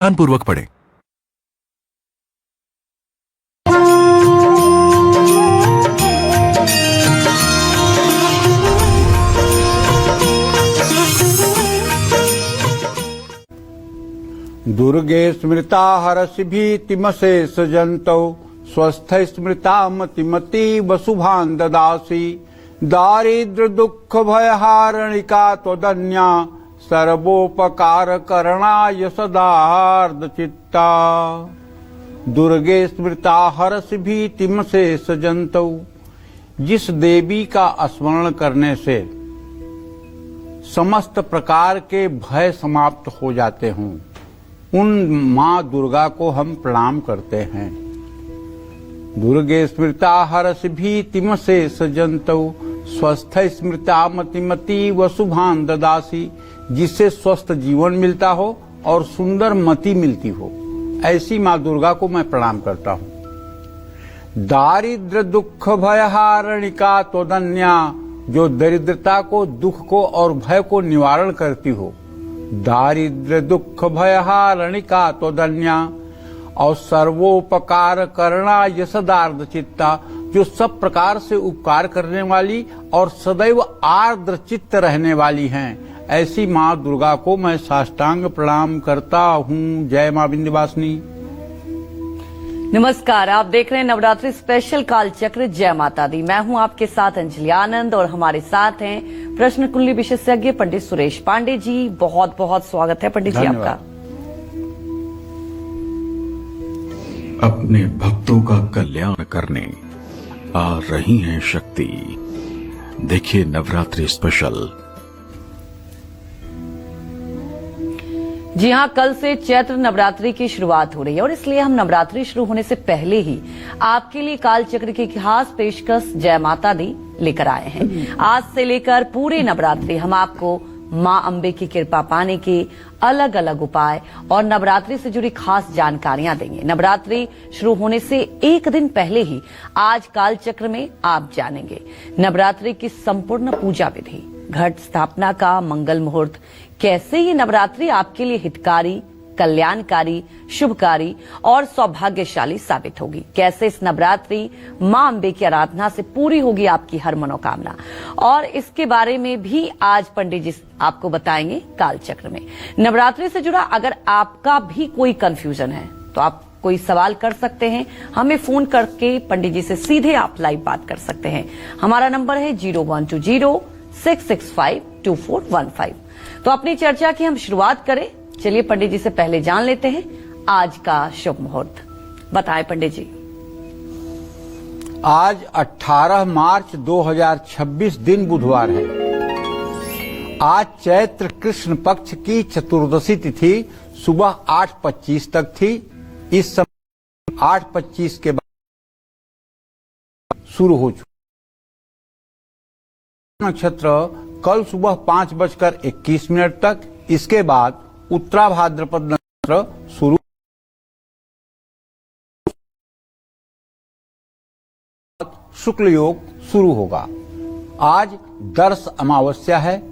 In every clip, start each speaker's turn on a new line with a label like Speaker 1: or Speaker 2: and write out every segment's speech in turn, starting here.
Speaker 1: ध्यानपूर्वक पढ़ें।
Speaker 2: दुर्गे स्मृता हरसि भीतिमशेष जन्तौ स्वस्थ स्मृता मतिमती वसुभान ददासि दारिद्र दुख भयहारणिका त्वदन्या सर्वोपकार करणाय सदार्द चित्ता। दुर्गे स्मृता हरसि भीतिमशेष जन्तौ, जिस देवी का स्मरण करने से समस्त प्रकार के भय समाप्त हो जाते हों, उन माँ दुर्गा को हम प्रणाम करते हैं। दुर्गे स्मृता हरसि भीतिमशेष जन्तौ स्वस्थ स्मृता मतिमती वसुभान ददासि, जिससे स्वस्थ जीवन मिलता हो और सुंदर मति मिलती हो, ऐसी माँ दुर्गा को मैं प्रणाम करता हूँ। दारिद्र दुख भयहारणिका त्वदन्या, जो दरिद्रता को, दुख को और भय को निवारण करती हो। दारिद्र दुख भयहारणिका त्वदन्या, और सर्वोपकार करना यशदार्द चित्ता, जो सब प्रकार से उपकार करने वाली और सदैव आर्द्र चित्त रहने वाली हैं, ऐसी माँ दुर्गा को मैं साष्टांग प्रणाम करता हूँ। जय माँ विंध्यवासिनी।
Speaker 3: नमस्कार, आप देख रहे हैं नवरात्रि स्पेशल काल चक्र। जय माता दी। मैं हूं आपके साथ अंजलि आनंद और हमारे साथ हैं प्रश्न कुंडली विशेषज्ञ पंडित सुरेश पांडे जी। बहुत बहुत स्वागत है पंडित जी आपका।
Speaker 1: अपने भक्तों का कल्याण करने आ रही हैं शक्ति। देखिए नवरात्रि स्पेशल।
Speaker 3: जी हां, कल से चैत्र नवरात्रि की शुरुआत हो रही है और इसलिए हम नवरात्रि शुरू होने से पहले ही आपके लिए काल चक्र की खास पेशकश जय माता दी लेकर आए हैं। आज से लेकर पूरे नवरात्रि हम आपको मां अंबे की कृपा पाने के अलग अलग उपाय और नवरात्रि से जुड़ी खास जानकारियां देंगे। नवरात्रि शुरू होने से एक दिन पहले ही आज काल चक्र में आप जानेंगे नवरात्रि की संपूर्ण पूजा विधि, घट स्थापना का मंगल मुहूर्त, कैसे ये नवरात्रि आपके लिए हितकारी, कल्याणकारी, शुभकारी और सौभाग्यशाली साबित होगी, कैसे इस नवरात्रि मां अंबे की आराधना से पूरी होगी आपकी हर मनोकामना, और इसके बारे में भी आज पंडित जी आपको बताएंगे काल चक्र में। नवरात्रि से जुड़ा अगर आपका भी कोई कंफ्यूजन है तो आप कोई सवाल कर सकते हैं, हमें फोन करके पंडित जी से सीधे आप लाइव बात कर सकते हैं। हमारा नंबर है 0120-665-2415। तो अपनी चर्चा की हम शुरुआत करें। चलिए पंडित जी से पहले जान लेते हैं आज का शुभ मुहूर्त। बताएं पंडित जी।
Speaker 2: आज 18 मार्च 2026 दिन बुधवार है। आज चैत्र कृष्ण पक्ष की चतुर्दशी तिथि सुबह 8:25 तक थी। इस समय 8:25 के बाद शुरू हो चुका। नक्षत्र कल सुबह 5:21 तक, इसके बाद उत्तरा भाद्रपद नक्षत्र शुरू। शुक्ल योग शुरू होगा। आज दर्श अमावस्या है।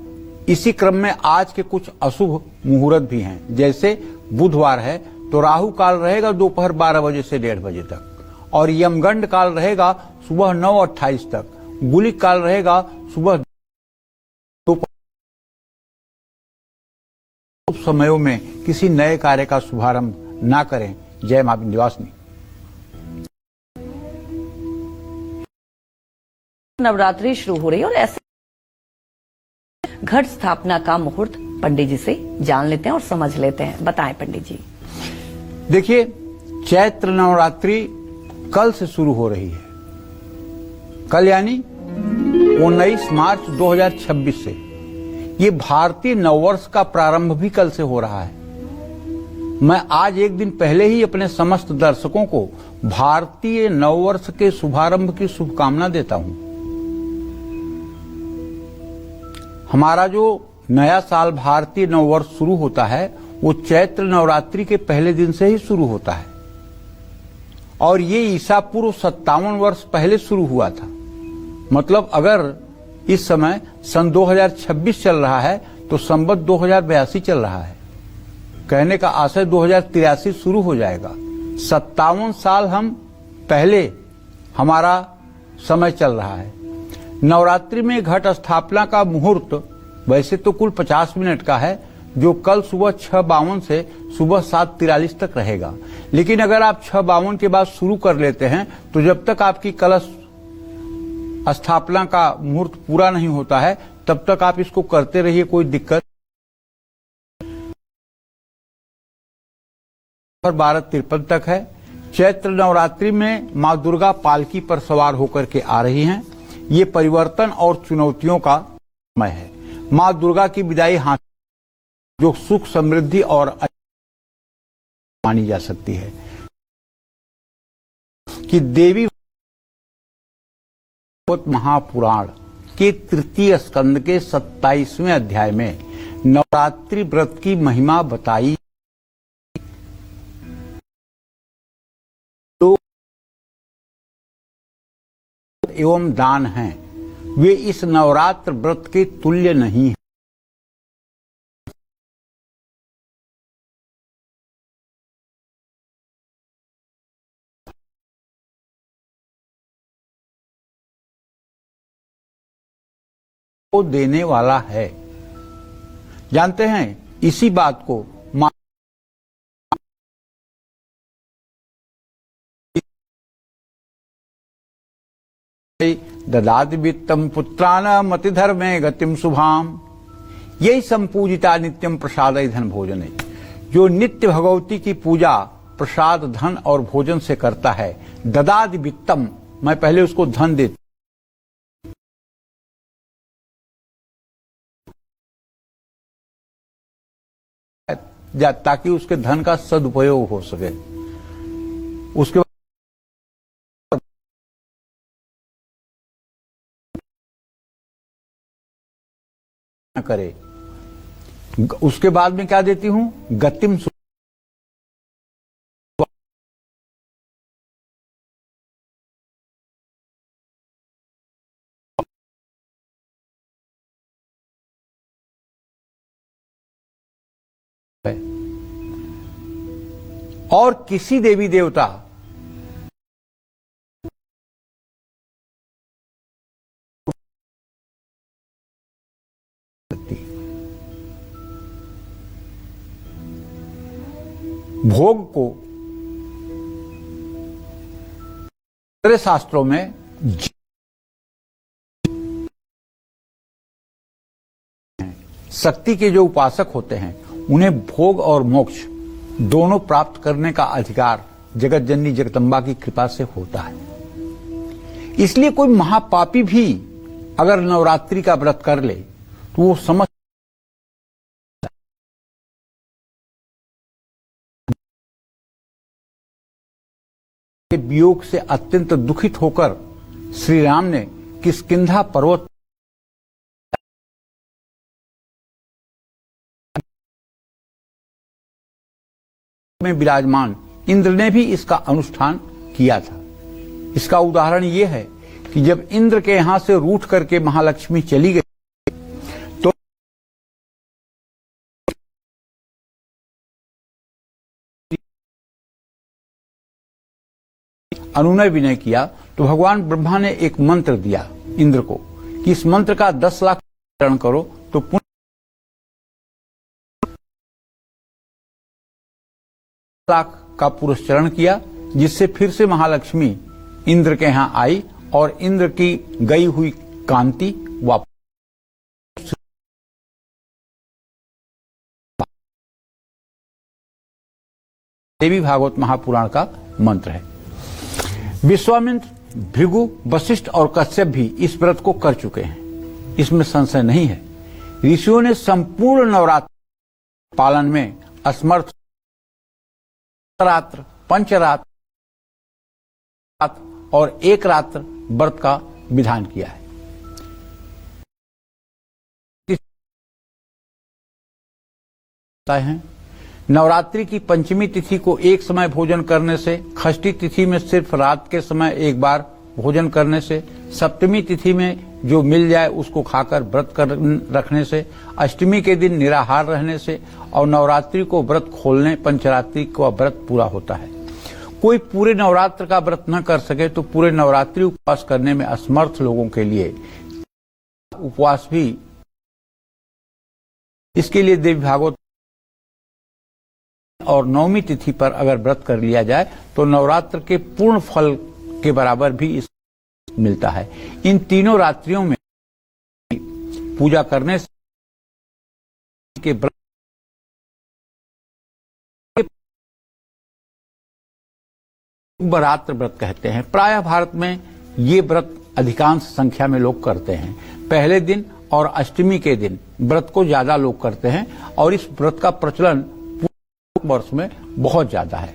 Speaker 2: इसी क्रम में आज के कुछ अशुभ मुहूर्त भी हैं। जैसे बुधवार है तो राहु काल रहेगा दोपहर 12 बजे से 1:30 बजे तक, और यमगंड काल रहेगा सुबह 9:28 तक। गुलिक काल रहेगा सुबह समयों में किसी नए कार्य का शुभारंभ ना करें। जय मां विंध्यवासिनी।
Speaker 3: नवरात्रि शुरू हो रही है और ऐसे घट स्थापना का मुहूर्त पंडित जी से जान लेते हैं और समझ लेते हैं। बताएं पंडित जी।
Speaker 2: देखिए, चैत्र नवरात्रि कल से शुरू हो रही है। कल यानी 19 मार्च 2026 से। ये भारतीय नववर्ष का प्रारंभ भी कल से हो रहा है। मैं आज एक दिन पहले ही अपने समस्त दर्शकों को भारतीय नववर्ष के शुभारंभ की शुभकामना देता हूं। हमारा जो नया साल भारतीय नववर्ष शुरू होता है वो चैत्र नवरात्रि के पहले दिन से ही शुरू होता है, और ये ईसा पूर्व 57 वर्ष पहले शुरू हुआ था। मतलब अगर इस समय सन 2026 चल रहा है तो संवत 2082 चल रहा है। कहने का आशय 2083 शुरू हो जाएगा। 57 साल हम पहले हमारा समय चल रहा है। नवरात्रि में घट स्थापना का मुहूर्त वैसे तो कुल 50 मिनट का है, जो कल सुबह 6:52 से सुबह 7:43 तक रहेगा। लेकिन अगर आप 6:52 के बाद शुरू कर लेते हैं तो जब तक आपकी कलश स्थापना का मुहूर्त पूरा नहीं होता है तब तक आप इसको करते रहिए, कोई दिक्कत। 12:53 तक है। चैत्र नवरात्रि में मां दुर्गा पालकी पर सवार होकर के आ रही हैं। ये परिवर्तन और चुनौतियों का समय है। मां दुर्गा की विदाई हाथ जो सुख समृद्धि और मानी जा सकती है कि देवी महापुराण के तृतीय स्कंद के 27वें अध्याय में नवरात्रि व्रत की महिमा बताई। एवं दान हैं, वे इस नवरात्र व्रत के तुल्य नहीं हैं। को देने वाला है। जानते हैं इसी बात को ददाति वित्तम पुत्रान मति धर्मे गतिम शुभाम, यही संपूजिता नित्यम प्रसाद धन भोजन है। जो नित्य भगवती की पूजा प्रसाद धन और भोजन से करता है, ददाति वित्तम, मैं पहले उसको धन देता ताकि उसके धन का सदुपयोग हो सके। उसके करे, उसके बाद में क्या देती हूं, गतिम और किसी देवी देवता भोग को शास्त्रों में शक्ति के जो उपासक होते हैं उन्हें भोग और मोक्ष दोनों प्राप्त करने का अधिकार जगत जननी जगदम्बा की कृपा से होता है। इसलिए कोई महापापी भी अगर नवरात्रि का व्रत कर ले तो वो समझ के वियोग से अत्यंत दुखित होकर श्री राम ने किष्किंधा पर्वत में विराजमान इंद्र ने भी इसका अनुष्ठान किया था। इसका उदाहरण यह है कि जब इंद्र के यहां से रूठ करके महालक्ष्मी चली गई तो अनुनय विनय किया तो भगवान ब्रह्मा ने एक मंत्र दिया इंद्र को कि इस मंत्र का 10 लाख उच्चारण करो तो पुनः लाख का पुरस्चरण किया, जिससे फिर से महालक्ष्मी इंद्र के यहां आई और इंद्र की गई हुई कांति वापस। देवी भागवत महापुराण का मंत्र है। विश्वामित्र, भृगु, वशिष्ठ और कश्यप भी इस व्रत को कर चुके हैं, इसमें संशय नहीं है। ऋषियों ने संपूर्ण नवरात्र पालन में असमर्थ रात्र, पंचरात्र और एक रात्र व्रत का विधान किया है। नवरात्रि की पंचमी तिथि को एक समय भोजन करने से, षष्ठी तिथि में सिर्फ रात के समय एक बार भोजन करने से, सप्तमी तिथि में जो मिल जाए उसको खाकर व्रत कर रखने से, अष्टमी के दिन निराहार रहने से और नवरात्रि को व्रत खोलने पंचरात्रि का व्रत पूरा होता है। कोई पूरे नवरात्र का व्रत न कर सके तो पूरे नवरात्रि उपवास करने में असमर्थ लोगों के लिए उपवास भी, इसके लिए देवी भागवत और नवमी तिथि पर अगर व्रत कर लिया जाए तो नवरात्र के पूर्ण फल के बराबर भी इस मिलता है। इन तीनों रात्रियों में पूजा करने से के व्रत रात्र व्रत कहते हैं। प्रायः भारत में ये व्रत अधिकांश संख्या में लोग करते हैं। पहले दिन और अष्टमी के दिन व्रत को ज्यादा लोग करते हैं और इस व्रत का प्रचलन पूरे वर्ष में बहुत ज्यादा है।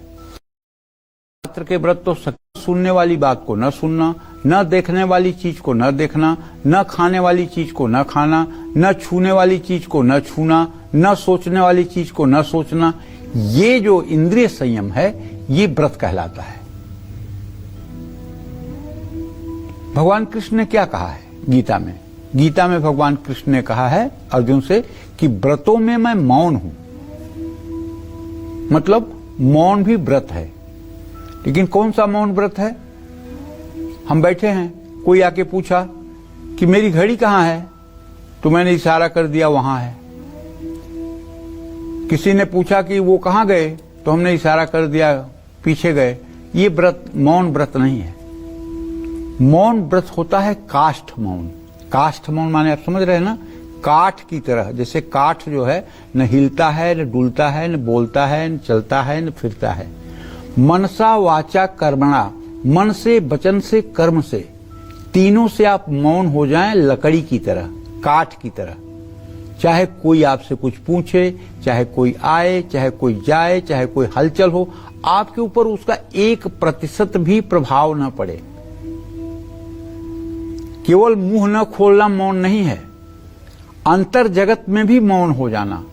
Speaker 2: रात्र के व्रत तो सुनने वाली बात को न सुनना, न देखने वाली चीज को न देखना, न खाने वाली चीज को न खाना, न छूने वाली चीज को न छूना, न सोचने वाली चीज को न सोचना, ये जो इंद्रिय संयम है ये व्रत कहलाता है। भगवान कृष्ण ने क्या कहा है गीता में? गीता में भगवान कृष्ण ने कहा है अर्जुन से कि व्रतों में मैं मौन हूं, मतलब मौन भी व्रत है। लेकिन कौन सा मौन व्रत है? हम बैठे हैं, कोई आके पूछा कि मेरी घड़ी कहां है, तो मैंने इशारा कर दिया वहां है। किसी ने पूछा कि वो कहां गए, तो हमने इशारा कर दिया पीछे गए। ये व्रत मौन व्रत नहीं है। मौन व्रत होता है काष्ठ मौन। काष्ठ मौन माने आप समझ रहे हैं ना, काठ की तरह। जैसे काठ जो है न हिलता है, न डुलता है, न बोलता है, न चलता है, न फिरता है। मनसा वाचा कर्मणा, मन से, वचन से, कर्म से, तीनों से आप मौन हो जाएं लकड़ी की तरह, काठ की तरह। चाहे कोई आपसे कुछ पूछे, चाहे कोई आए, चाहे कोई जाए, चाहे कोई हलचल हो, आपके ऊपर उसका 1% भी प्रभाव न पड़े। केवल मुंह न खोलना मौन नहीं है, अंतर जगत में भी मौन हो जाना,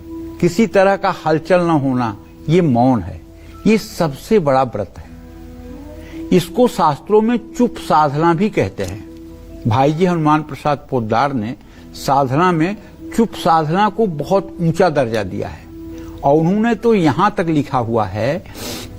Speaker 2: किसी तरह का हलचल न होना, ये मौन है। ये सबसे बड़ा व्रत है। इसको शास्त्रों में चुप साधना भी कहते हैं। भाई जी हनुमान प्रसाद पोद्दार ने साधना में चुप साधना को बहुत ऊंचा दर्जा दिया है और उन्होंने तो यहां तक लिखा हुआ है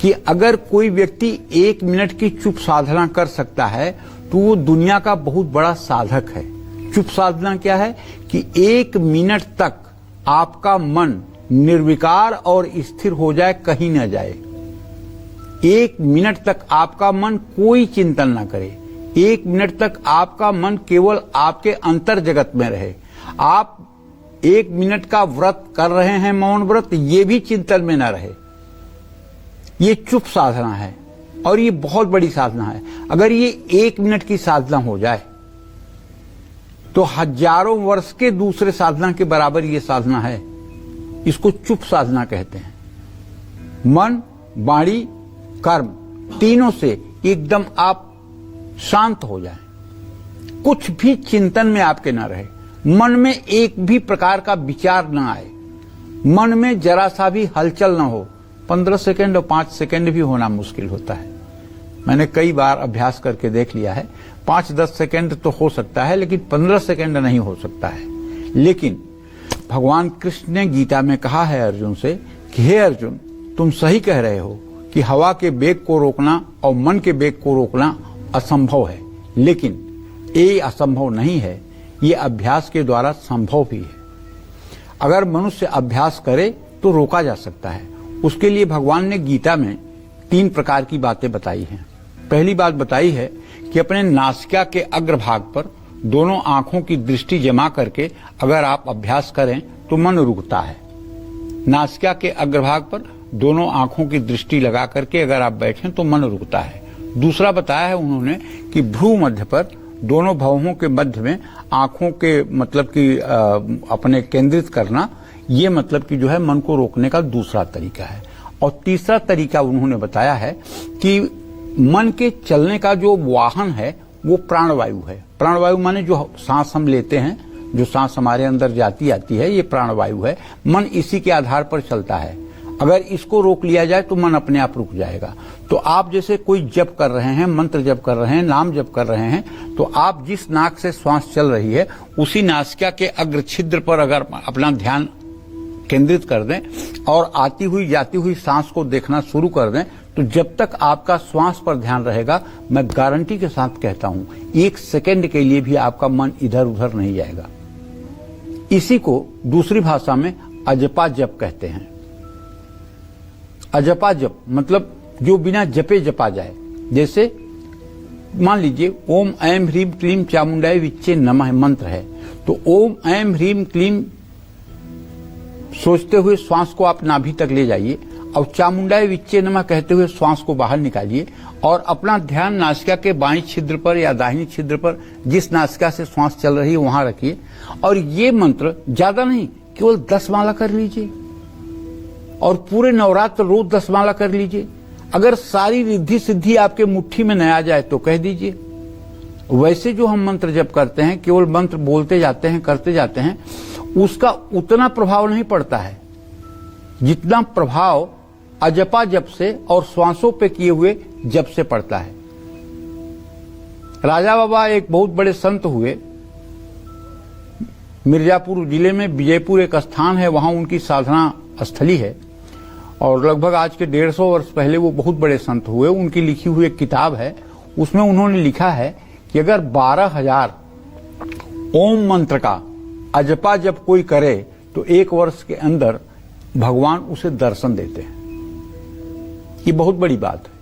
Speaker 2: कि अगर कोई व्यक्ति 1 मिनट की चुप साधना कर सकता है तो वो दुनिया का बहुत बड़ा साधक है। चुप साधना क्या है कि 1 मिनट तक आपका मन निर्विकार और स्थिर हो जाए, कहीं न जाए। 1 मिनट तक आपका मन कोई चिंतन ना करे। 1 मिनट तक आपका मन केवल आपके अंतर जगत में रहे। आप 1 मिनट का व्रत कर रहे हैं, मौन व्रत, ये भी चिंतन में ना रहे। ये चुप साधना है और ये बहुत बड़ी साधना है। अगर ये 1 मिनट की साधना हो जाए तो हजारों वर्ष के दूसरे साधना के बराबर ये साधना है। इसको चुप साधना कहते हैं। मन, वाणी, कर्म तीनों से एकदम आप शांत हो जाएं, कुछ भी चिंतन में आपके ना रहे, मन में एक भी प्रकार का विचार ना आए, मन में जरा सा भी हलचल ना हो। 15 सेकंड और 5 सेकंड भी होना मुश्किल होता है। मैंने कई बार अभ्यास करके देख लिया है। 5-10 सेकंड तो हो सकता है, लेकिन 15 सेकंड नहीं हो सकता है। लेकिन भगवान कृष्ण ने गीता में कहा है अर्जुन से कि हे अर्जुन, तुम सही कह रहे हो कि हवा के वेग को रोकना और मन के वेग को रोकना असंभव है, लेकिन ये असंभव नहीं है, ये अभ्यास के द्वारा संभव भी है। अगर मनुष्य अभ्यास करे तो रोका जा सकता है। उसके लिए भगवान ने गीता में 3 प्रकार की बातें बताई हैं। पहली बात बताई है कि अपने नासिका के अग्रभाग पर दोनों आंखों की दृष्टि जमा करके अगर आप अभ्यास करें तो मन रुकता है। नासिका के अग्रभाग पर दोनों आंखों की दृष्टि लगा करके अगर आप बैठें तो मन रुकता है। दूसरा बताया है उन्होंने कि भ्रू मध्य पर दोनों भौहों के मध्य में आंखों के मतलब कि अपने केंद्रित करना, ये मतलब कि जो है मन को रोकने का दूसरा तरीका है। और तीसरा तरीका उन्होंने बताया है कि मन के चलने का जो वाहन है वो प्राणवायु है। प्राणवायु माने जो सांस हम लेते हैं, जो सांस हमारे अंदर जाती आती है, ये प्राणवायु है। मन इसी के आधार पर चलता है। अगर इसको रोक लिया जाए तो मन अपने आप रुक जाएगा। तो आप जैसे कोई जप कर रहे हैं, मंत्र जप कर रहे हैं, नाम जप कर रहे हैं, तो आप जिस नाक से श्वास चल रही है उसी नासिका के अग्र छिद्र पर अगर अपना ध्यान केंद्रित कर दें और आती हुई जाती हुई सांस को देखना शुरू कर दें, तो जब तक आपका श्वास पर ध्यान रहेगा, मैं गारंटी के साथ कहता हूं, 1 सेकेंड के लिए भी आपका मन इधर उधर नहीं जाएगा। इसी को दूसरी भाषा में अजपा जप कहते हैं। अजपा जप मतलब जो बिना जपे जपा जाए। जैसे मान लीजिए ओम ऐम ह्रीम क्लीम चामुंडाय विच्चे नमः मंत्र है, तो ओम ऐम ह्रीम क्लीम सोचते हुए श्वास को आप नाभि तक ले जाइए और चामुंडाय विच्चे नमः कहते हुए श्वास को बाहर निकालिए और अपना ध्यान नासिका के बाईं छिद्र पर या दाहिनी छिद्र पर, जिस नासिका से श्वास चल रही है वहां रखिए और ये मंत्र ज्यादा नहीं, केवल 10 माला कर लीजिए और पूरे नवरात्र रोज 10 माला कर लीजिए। अगर सारी रिद्धि सिद्धि आपके मुट्ठी में न आ जाए तो कह दीजिए। वैसे जो हम मंत्र जप करते हैं, केवल मंत्र बोलते जाते हैं, करते जाते हैं, उसका उतना प्रभाव नहीं पड़ता है जितना प्रभाव अजपा जप से और श्वासों पे किए हुए जप से पड़ता है। राजा बाबा एक बहुत बड़े संत हुए। मिर्जापुर जिले में विजयपुर एक स्थान है, वहां उनकी साधना स्थली है और लगभग आज के 150 वर्ष पहले वो बहुत बड़े संत हुए। उनकी लिखी हुई एक किताब है, उसमें उन्होंने लिखा है कि अगर 12,000 ओम मंत्र का अजपा जप कोई करे तो 1 वर्ष के अंदर भगवान उसे दर्शन देते हैं। ये बहुत बड़ी बात है।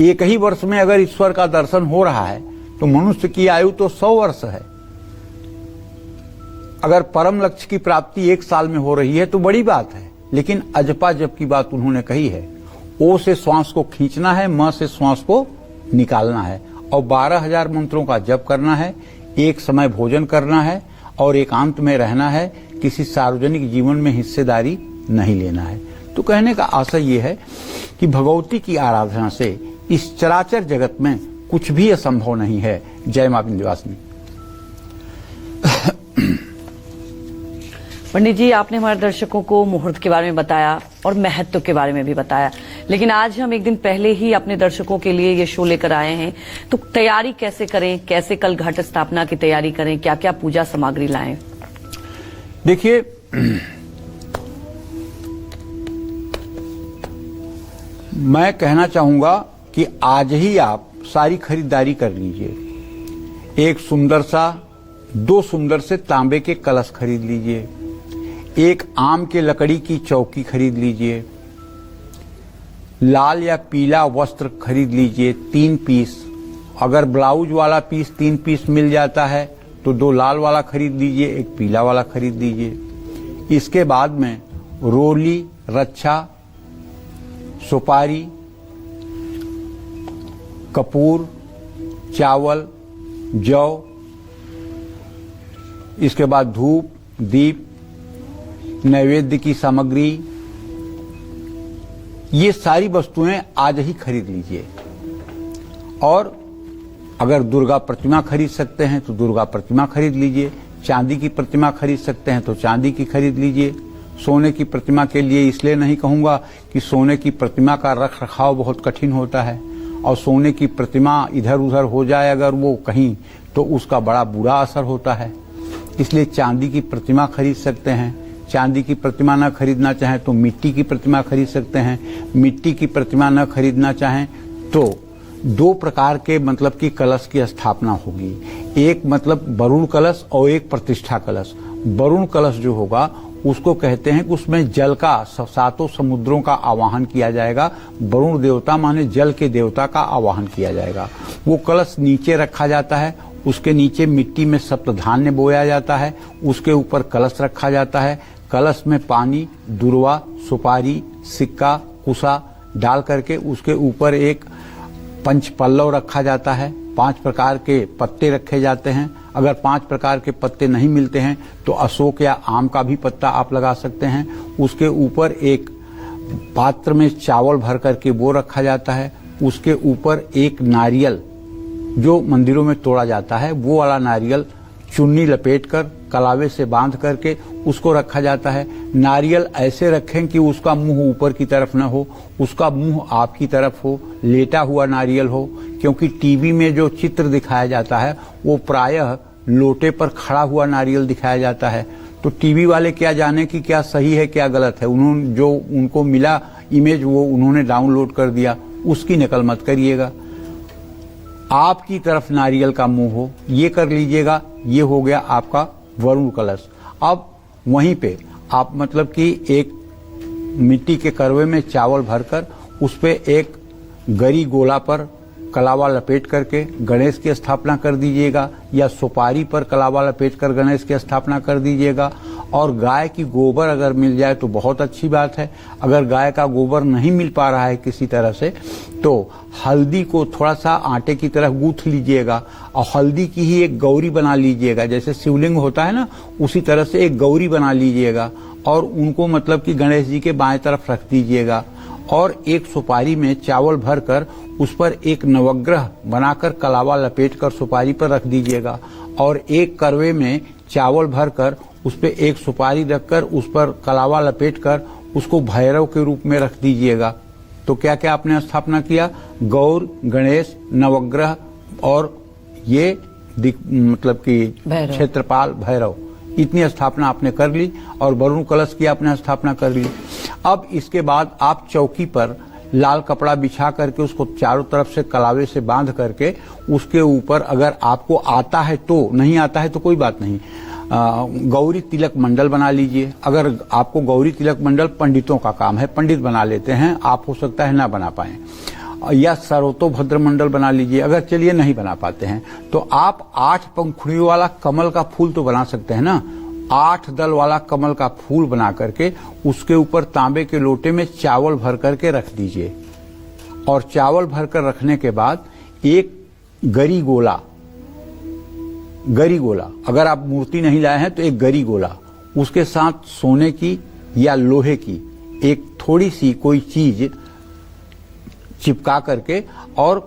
Speaker 2: एक ही वर्ष में अगर ईश्वर का दर्शन हो रहा है तो मनुष्य की आयु तो 100 वर्ष है। अगर परम लक्ष्य की प्राप्ति 1 साल में हो रही है तो बड़ी बात है। लेकिन अजपा जप की बात उन्होंने कही है। ओ से श्वास को खींचना है, म से श्वास को निकालना है और 12,000 मंत्रों का जप करना है। एक समय भोजन करना है और एकांत में रहना है। किसी सार्वजनिक जीवन में हिस्सेदारी नहीं लेना है। तो कहने का आशय यह है कि भगवती की आराधना से इस चराचर जगत में कुछ भी असंभव नहीं है। जय मां विंध्यवासिनी।
Speaker 3: पंडित जी, आपने हमारे दर्शकों को मुहूर्त के बारे में बताया और महत्व के बारे में भी बताया, लेकिन आज हम एक दिन पहले ही अपने दर्शकों के लिए ये शो लेकर आए हैं, तो तैयारी कैसे करें, कैसे कल घट स्थापना की तैयारी करें, क्या क्या पूजा सामग्री लाएं?
Speaker 2: देखिए, मैं कहना चाहूंगा कि आज ही आप सारी खरीदारी कर लीजिए। एक सुंदर सा 2 सुंदर से तांबे के कलश खरीद लीजिए। एक आम के लकड़ी की चौकी खरीद लीजिए। लाल या पीला वस्त्र खरीद लीजिए 3 पीस। अगर ब्लाउज वाला पीस 3 पीस मिल जाता है तो 2 लाल वाला खरीद लीजिए, 1 पीला वाला खरीद लीजिए। इसके बाद में रोली, रच्छा, सुपारी, कपूर, चावल, जौ, इसके बाद धूप, दीप, नैवेद्य की सामग्री, ये सारी वस्तुएं आज ही खरीद लीजिए। और अगर दुर्गा प्रतिमा खरीद सकते हैं तो दुर्गा प्रतिमा खरीद लीजिए। चांदी की प्रतिमा खरीद सकते हैं तो चांदी की खरीद लीजिए। सोने की प्रतिमा के लिए इसलिए नहीं कहूंगा कि सोने की प्रतिमा का रख रखाव बहुत कठिन होता है और सोने की प्रतिमा इधर उधर हो जाए अगर वो कहीं, तो उसका बड़ा बुरा असर होता है। इसलिए चांदी की प्रतिमा खरीद सकते हैं। चांदी की प्रतिमा न खरीदना चाहें तो मिट्टी की प्रतिमा खरीद सकते हैं। मिट्टी की प्रतिमा न खरीदना चाहें तो 2 प्रकार के मतलब कि कलश की स्थापना होगी। एक मतलब वरुण कलश और एक प्रतिष्ठा कलश। वरुण कलश जो होगा उसको कहते हैं कि उसमें जल का 7 समुद्रों का आवाहन किया जाएगा। वरुण देवता माने जल के देवता का आवाहन किया जाएगा। वो कलश नीचे रखा जाता है, उसके नीचे मिट्टी में सप्तधान्य बोया जाता है, उसके ऊपर कलश रखा जाता है। कलश में पानी, दुर्वा, सुपारी, सिक्का, कुसा डाल करके उसके ऊपर एक पंचपल्लव रखा जाता है। 5 प्रकार के पत्ते रखे जाते हैं। अगर 5 प्रकार के पत्ते नहीं मिलते हैं तो अशोक या आम का भी पत्ता आप लगा सकते हैं। उसके ऊपर एक पात्र में चावल भर करके वो रखा जाता है। उसके ऊपर एक नारियल जो मंदिरों में तोड़ा जाता है, वो वाला नारियल चुन्नी लपेट कर कलावे से बांध करके उसको रखा जाता है। नारियल ऐसे रखें कि उसका मुंह ऊपर की तरफ न हो, उसका मुंह आपकी तरफ हो, लेटा हुआ नारियल हो, क्योंकि टीवी में जो चित्र दिखाया जाता है वो प्रायः लोटे पर खड़ा हुआ नारियल दिखाया जाता है। तो टीवी वाले क्या जाने कि क्या सही है क्या गलत है, उन्होंने जो उनको मिला इमेज वो उन्होंने डाउनलोड कर दिया, उसकी नकल मत करिएगा। आपकी तरफ नारियल का मुंह हो, ये कर लीजिएगा। ये हो गया आपका वरुण कलश। अब वहीं पे आप मतलब कि एक मिट्टी के करवे में चावल भरकर उस पे एक गरी गोला पर कलावा लपेट करके गणेश की स्थापना कर दीजिएगा, या सुपारी पर कलावा लपेट कर गणेश की स्थापना कर दीजिएगा। और गाय की गोबर अगर मिल जाए तो बहुत अच्छी बात है। अगर गाय का गोबर नहीं मिल पा रहा है किसी तरह से, तो हल्दी को थोड़ा सा आटे की तरह गूंथ लीजिएगा और हल्दी की ही एक गौरी बना लीजिएगा। जैसे शिवलिंग होता है ना, उसी तरह से एक गौरी बना लीजिएगा और उनको मतलब कि गणेश जी के बाएं तरफ रख दीजिएगा। और एक सुपारी में चावल भरकर उस पर एक नवग्रह बनाकर कलावा लपेटकर सुपारी पर रख दीजिएगा। और एक करवे में चावल भरकर उस पर एक सुपारी रखकर उस पर कलावा लपेटकर उसको भैरव के रूप में रख दीजिएगा। तो क्या क्या आपने स्थापना किया? गौर, गणेश, नवग्रह और ये मतलब कि क्षेत्रपाल भैरव, इतनी स्थापना आपने कर ली और वरुण कलश की आपने स्थापना कर ली। अब इसके बाद आप चौकी पर लाल कपड़ा बिछा करके उसको चारों तरफ से कलावे से बांध करके उसके ऊपर, अगर आपको आता है तो, नहीं आता है तो कोई बात नहीं, गौरी तिलक मंडल बना लीजिए। अगर आपको गौरी तिलक मंडल पंडितों का काम है, पंडित बना लेते हैं, आप हो सकता है ना बना पाए, या सर्वतोभद्र मंडल बना लीजिए। अगर चलिए नहीं बना पाते हैं तो आप 8 पंखुड़ियों वाला कमल का फूल तो बना सकते हैं ना। 8 दल वाला कमल का फूल बना करके उसके ऊपर तांबे के लोटे में चावल भर करके रख दीजिए। और चावल भरकर रखने के बाद एक गरी गोला, अगर आप मूर्ति नहीं लाए हैं तो एक गरी गोला, उसके साथ सोने की या लोहे की एक थोड़ी सी कोई चीज चिपका करके और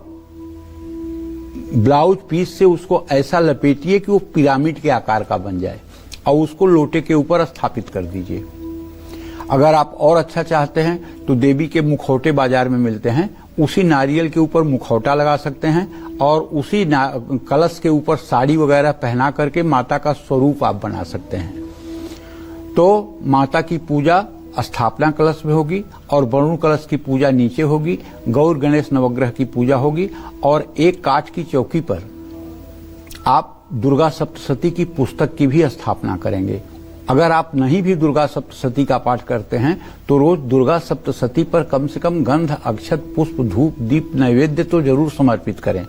Speaker 2: ब्लाउज पीस से उसको ऐसा लपेटिए कि वो पिरामिड के आकार का बन जाए और उसको लोटे के ऊपर स्थापित कर दीजिए। अगर आप और अच्छा चाहते हैं तो देवी के मुखौटे बाजार में मिलते हैं, उसी नारियल के ऊपर मुखौटा लगा सकते हैं और उसी कलश के ऊपर साड़ी वगैरह पहना करके माता का स्वरूप आप बना सकते हैं। तो माता की पूजा स्थापना कलश में होगी और वरुण कलश की पूजा नीचे होगी, गौर, गणेश, नवग्रह की पूजा होगी और एक काठ की चौकी पर आप दुर्गा सप्तशती की पुस्तक की भी स्थापना करेंगे। अगर आप नहीं भी दुर्गा सप्तशती का पाठ करते हैं तो रोज दुर्गा सप्तशती पर कम से कम गंध, अक्षत, पुष्प, धूप, दीप, नैवेद्य तो जरूर समर्पित करें।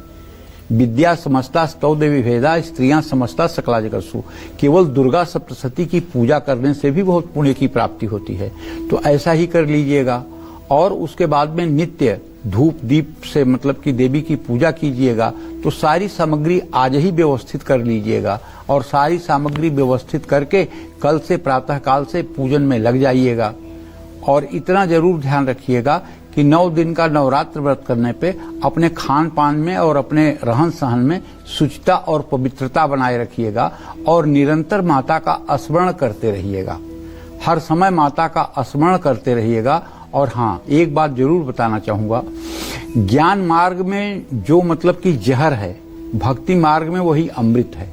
Speaker 2: विद्या समस्ता स्तौ देवी भेदा, स्त्रियां समस्ता सकला जगत्सु। केवल दुर्गा सप्तशती की पूजा करने से भी बहुत पुण्य की प्राप्ति होती है, तो ऐसा ही कर लीजिएगा। और उसके बाद में नित्य धूप दीप से मतलब कि देवी की पूजा कीजिएगा। तो सारी सामग्री आज ही व्यवस्थित कर लीजिएगा और सारी सामग्री व्यवस्थित करके कल से प्रातः काल से पूजन में लग जाइएगा। और इतना जरूर ध्यान रखिएगा कि 9 दिन का नवरात्र व्रत करने पे अपने खान पान में और अपने रहन सहन में शुचिता और पवित्रता बनाए रखिएगा और निरंतर माता का स्मरण करते रहिएगा। हर समय माता का स्मरण करते रहिएगा। और हाँ, एक बात जरूर बताना चाहूंगा, ज्ञान मार्ग में जो मतलब कि जहर है, भक्ति मार्ग में वही अमृत है।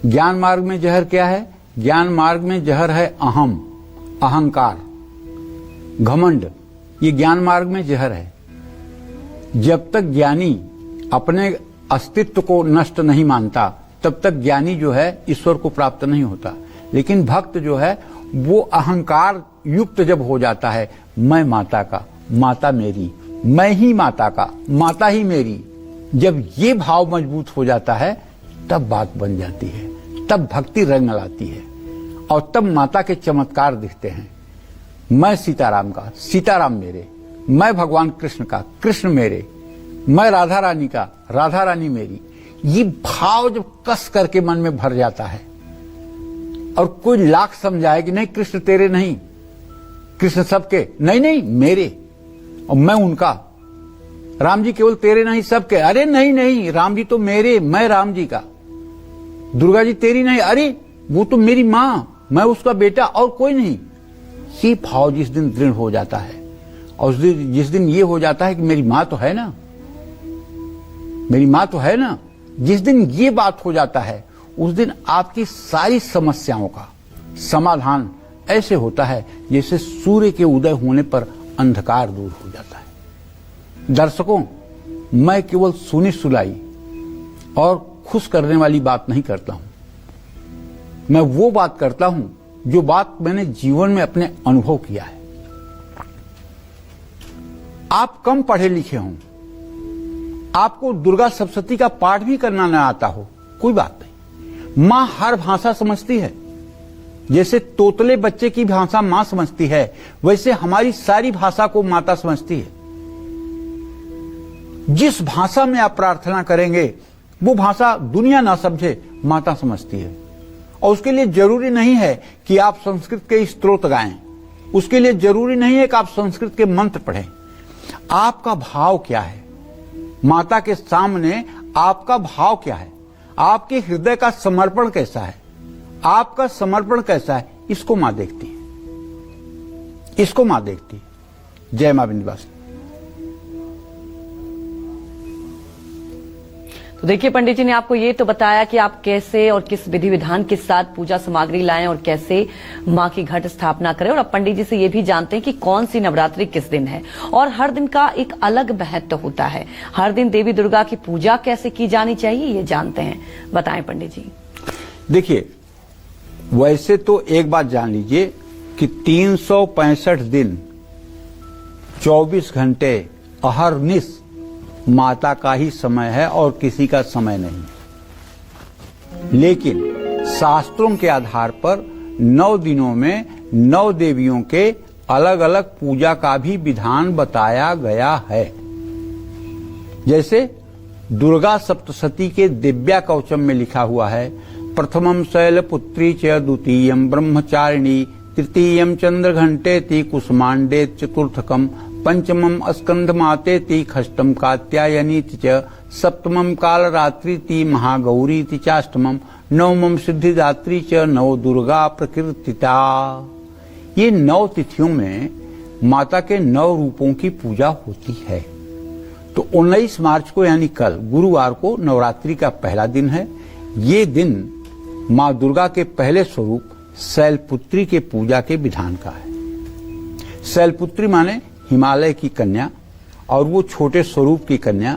Speaker 2: ज्ञान मार्ग में जहर क्या है? ज्ञान मार्ग में जहर है अहम, अहंकार, घमंड। ये ज्ञान मार्ग में जहर है। जब तक ज्ञानी अपने अस्तित्व को नष्ट नहीं मानता तब तक ज्ञानी जो है ईश्वर को प्राप्त नहीं होता। लेकिन भक्त जो है वो अहंकार युक्त जब हो जाता है, मैं माता का, माता मेरी, मैं ही माता का, माता ही मेरी, जब ये भाव मजबूत हो जाता है तब बात बन जाती है, तब भक्ति रंग लाती है और तब माता के चमत्कार दिखते हैं। मैं सीताराम का, सीताराम मेरे, मैं भगवान कृष्ण का, कृष्ण मेरे, मैं राधा रानी का, राधा रानी मेरी। ये भाव जब कस करके मन में भर जाता है और कोई लाख समझाए कि नहीं कृष्ण तेरे नहीं, कृष्ण सबके, नहीं नहीं मेरे और मैं उनका, राम जी केवल तेरे नहीं सबके, अरे नहीं नहीं राम जी तो मेरे, मैं राम जी का, दुर्गा जी तेरी नहीं, अरे वो तो मेरी माँ, मैं उसका बेटा और कोई नहीं। सी भाव जिस दिन दृढ़ हो जाता है और जिस दिन ये हो जाता है कि मेरी मां तो है ना, मेरी मां तो है ना, जिस दिन ये बात हो जाता है उस दिन आपकी सारी समस्याओं का समाधान ऐसे होता है जैसे सूर्य के उदय होने पर अंधकार दूर हो जाता है। दर्शकों, मैं केवल सुनी सुलाई और खुश करने वाली बात नहीं करता हूं, मैं वो बात करता हूं जो बात मैंने जीवन में अपने अनुभव किया है। आप कम पढ़े लिखे हों, आपको दुर्गा सप्तशती का पाठ भी करना न आता हो, कोई बात नहीं। मां हर भाषा समझती है। जैसे तोतले बच्चे की भाषा मां समझती है, वैसे हमारी सारी भाषा को माता समझती है। जिस भाषा में आप प्रार्थना करेंगे वो भाषा दुनिया ना समझे, माता समझती है। और उसके लिए जरूरी नहीं है कि आप संस्कृत के स्तोत्र गाएं, उसके लिए जरूरी नहीं है कि आप संस्कृत के मंत्र पढ़ें। आपका भाव क्या है, माता के सामने आपका भाव क्या है, आपके हृदय का समर्पण कैसा है, आपका समर्पण कैसा है, इसको मां देखती है, इसको मां देखती है। जय मां विंध्यवासिनी।
Speaker 3: तो देखिए, पंडित जी ने आपको ये तो बताया कि आप कैसे और किस विधि विधान के साथ पूजा सामग्री लाएं और कैसे मां की घट स्थापना करें, और अब पंडित जी से ये भी जानते हैं कि कौन सी नवरात्रि किस दिन है और हर दिन का एक अलग महत्व होता है। हर दिन देवी दुर्गा की पूजा कैसे की जानी चाहिए ये जानते हैं, बताएं पंडित जी।
Speaker 2: देखिए, वैसे तो एक बात जान लीजिए कि 365 दिन 24 घंटे अहरनिश माता का ही समय है और किसी का समय नहीं। लेकिन शास्त्रों के आधार पर 9 दिनों में 9 देवियों के अलग अलग पूजा का भी विधान बताया गया है। जैसे दुर्गा सप्तशती के दिव्या कवचम में लिखा हुआ है, प्रथमम शैलपुत्री च, द्वितीयम ब्रह्मचारिणी, तृतीयम चंद्रघंटेति, कुसुमांडे चतुर्थकम, पंचमम स्कंध मातेति, षष्ठम कात्यायनीति च, सप्तमम कालरात्रिति, महागौरीति चाष्टमम, नवमम सिद्धिदात्री च, नव दुर्गा प्रकृतिता। ये 9 तिथियों में माता के 9 रूपों की पूजा होती है। तो 19 मार्च को यानी कल गुरुवार को नवरात्रि का पहला दिन है। ये दिन मां दुर्गा के पहले स्वरूप शैलपुत्री के पूजा के विधान का है। शैलपुत्री माने हिमालय की कन्या, और वो छोटे स्वरूप की कन्या,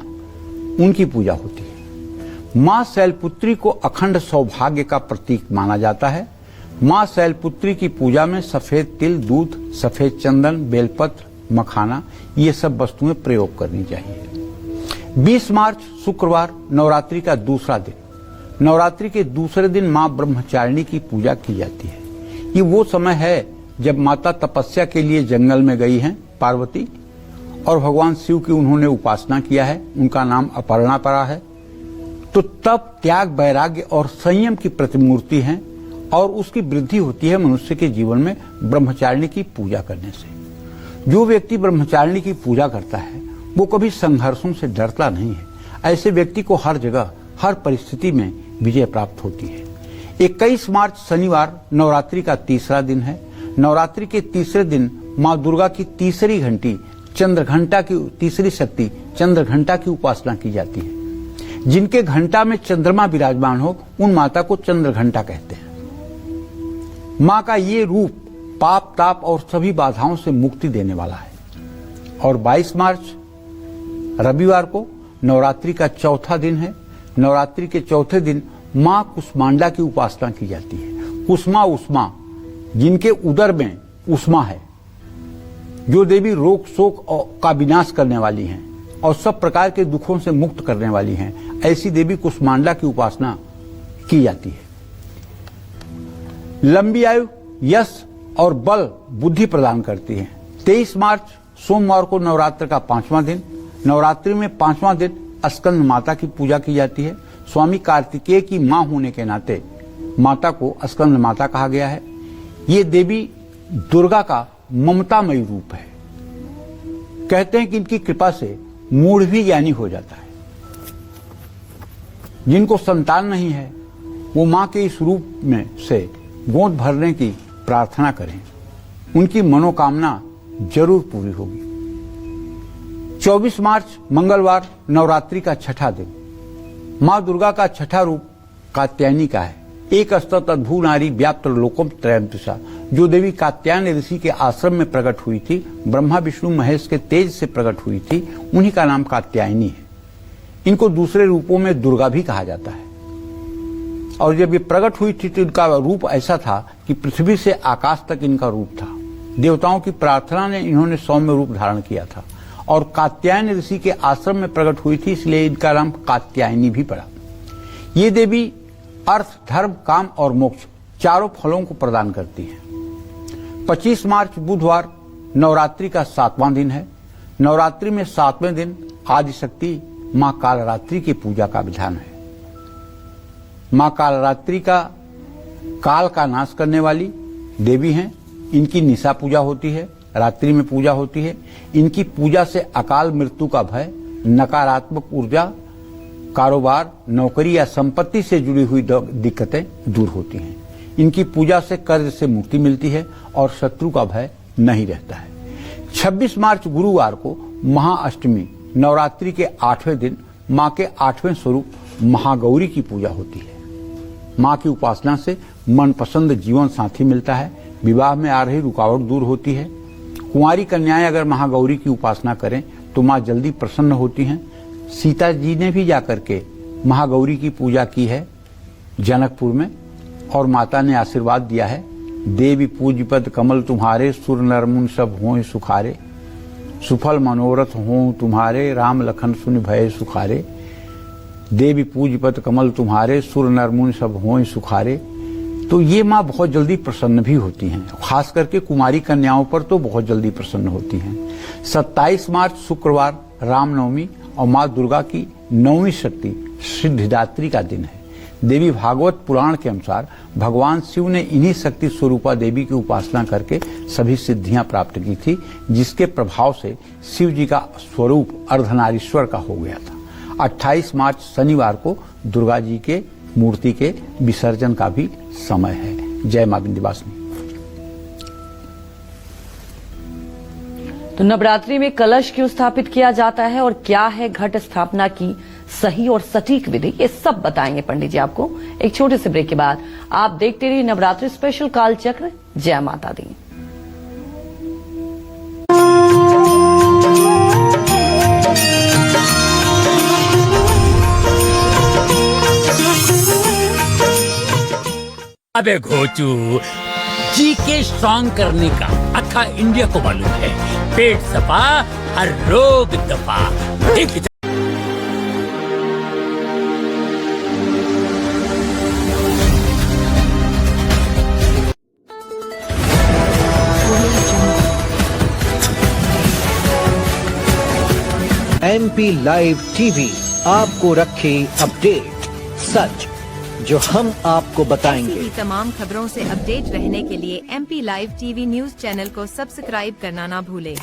Speaker 2: उनकी पूजा होती है। मां शैलपुत्री को अखंड सौभाग्य का प्रतीक माना जाता है। मां शैलपुत्री की पूजा में सफेद तिल, दूध, सफेद चंदन, बेलपत्र, मखाना, ये सब वस्तुएं प्रयोग करनी चाहिए। 20 मार्च शुक्रवार नवरात्रि का दूसरा दिन। नवरात्रि के दूसरे दिन मां ब्रह्मचारिणी की पूजा की जाती है। ये वो समय है जब माता तपस्या के लिए जंगल में गई हैं पार्वती, और भगवान शिव की उन्होंने उपासना किया है, उनका नाम अपर्णा पड़ा है। तो तब त्याग, वैराग्य और संयम की प्रतिमूर्ति हैं और उसकी वृद्धि होती है मनुष्य के जीवन में ब्रह्मचारिणी की पूजा करने से। जो व्यक्ति ब्रह्मचारिणी की पूजा करता है वो कभी संघर्षों से डरता नहीं है। ऐसे व्यक्ति को हर जगह, हर परिस्थिति में विजय प्राप्त होती है। 21 मार्च शनिवार नवरात्रि का तीसरा दिन है। नवरात्रि के तीसरे दिन मां दुर्गा की तीसरी घंटी, चंद्रघंटा की तीसरी शक्ति चंद्रघंटा की उपासना की जाती है। जिनके घंटा में चंद्रमा विराजमान हो उन माता को चंद्रघंटा कहते हैं। मां का ये रूप पाप, ताप और सभी बाधाओं से मुक्ति देने वाला है। और 22 मार्च रविवार को नवरात्रि का चौथा दिन है। नवरात्रि के चौथे दिन मां कुष्मांडा की उपासना की जाती है। कुष्मा उष्मा, जिनके उदर में उष्मा है, जो देवी रोग शोक का विनाश करने वाली हैं और सब प्रकार के दुखों से मुक्त करने वाली हैं, ऐसी देवी कुष्मांडा की उपासना की जाती है। लंबी आयु, यश और बल, बुद्धि प्रदान करती है। 23 मार्च सोमवार को नवरात्र का 5वां दिन। नवरात्रि में 5वां दिन स्कंद माता की पूजा की जाती है। स्वामी कार्तिकेय की मां होने के नाते माता को स्कंद माता कहा गया है। ये देवी दुर्गा का ममतामयी रूप है। कहते हैं कि इनकी कृपा से मूढ़ भी ज्ञानी हो जाता है। जिनको संतान नहीं है वो मां के इस रूप में से गोद भरने की प्रार्थना करें, उनकी मनोकामना जरूर पूरी होगी। 24 मार्च मंगलवार नवरात्रि का छठा दिन। मां दुर्गा का छठा रूप कात्यायनी का है। एक अस्तत अद्भुत नारी व्याप्त लोकम त्रयंतुषा, जो देवी कात्यायन ऋषि के आश्रम में प्रकट हुई थी, ब्रह्मा विष्णु महेश के तेज से प्रकट हुई थी, उन्हीं का नाम कात्यायनी है। इनको दूसरे रूपों में दुर्गा भी कहा जाता है। और जब ये प्रकट हुई थी तो इनका रूप ऐसा था कि पृथ्वी से आकाश तक इनका रूप था। देवताओं की प्रार्थना ने इन्होंने सौम्य रूप धारण किया था और कात्यायन ऋषि के आश्रम में प्रकट हुई थी, इसलिए इनका नाम कात्यायनी भी पड़ा। ये देवी अर्थ, धर्म, काम और मोक्ष चारों फलों को प्रदान करती है। 25 मार्च बुधवार नवरात्रि का 7वां दिन है। नवरात्रि में 7वें दिन आदिशक्ति मां कालरात्रि की पूजा का विधान है। मां कालरात्रि का काल का नाश करने वाली देवी हैं। इनकी निशा पूजा होती है, रात्रि में पूजा होती है। इनकी पूजा से अकाल मृत्यु का भय, नकारात्मक ऊर्जा, कारोबार, नौकरी या संपत्ति से जुड़ी हुई दिक्कतें दूर होती हैं। इनकी पूजा से कर्ज से मुक्ति मिलती है और शत्रु का भय नहीं रहता है। 26 मार्च गुरुवार को महाअष्टमी नवरात्रि के 8वें दिन मां के 8वें स्वरूप महागौरी की पूजा होती है। मां की उपासना से मनपसंद जीवन साथी मिलता है, विवाह में आ रही रुकावट दूर होती है। कुंवारी कन्याएं अगर महागौरी की उपासना करें तो मां जल्दी प्रसन्न होती हैं। सीता जी ने भी जाकर के महागौरी की पूजा की है जनकपुर में और माता ने आशीर्वाद दिया है, देवी पूज्यपद कमल तुम्हारे, सुर नर मुनि सब हों सुखारे, सुफल मनोरथ हों तुम्हारे, राम लखन सुनि भय सुखारे। देवी पूज्यपद कमल तुम्हारे, सुर नर मुनि सब हों सुखारे। तो ये माँ बहुत जल्दी प्रसन्न भी होती हैं, खास करके कुमारी कन्याओं पर तो बहुत जल्दी प्रसन्न होती हैं। 27 मार्च शुक्रवार रामनवमी और माँ दुर्गा की 9वीं शक्ति सिद्धिदात्री का दिन है। देवी भागवत पुराण के अनुसार भगवान शिव ने इन्हीं शक्ति स्वरूपा देवी की उपासना करके सभी सिद्धियां प्राप्त की थी, जिसके प्रभाव से शिव जी का स्वरूप अर्धनारीश्वर का हो गया था। 28 मार्च शनिवार को दुर्गा जी के मूर्ति के विसर्जन का भी समय है। जय मां विंध्यवासिनी।
Speaker 3: तो नवरात्रि में कलश क्यों स्थापित किया जाता है और क्या है घट स्थापना की सही और सटीक विधि, ये सब बताएंगे पंडित जी आपको एक छोटे से ब्रेक के बाद। आप देखते रहिए नवरात्रि स्पेशल कालचक्र। जय माता दी।
Speaker 4: अबे घोचू, जीके स्ट्रॉन्ग करने का अक्खा इंडिया को मालूम है। पेट सफा हर रोग दफा। देख
Speaker 5: MP लाइव टीवी आपको रखे अपडेट, सच जो हम आपको बताएंगे।
Speaker 6: ऐसी ही तमाम खबरों से अपडेट रहने के लिए MP live TV news channel को सब्सक्राइब करना ना भूलें।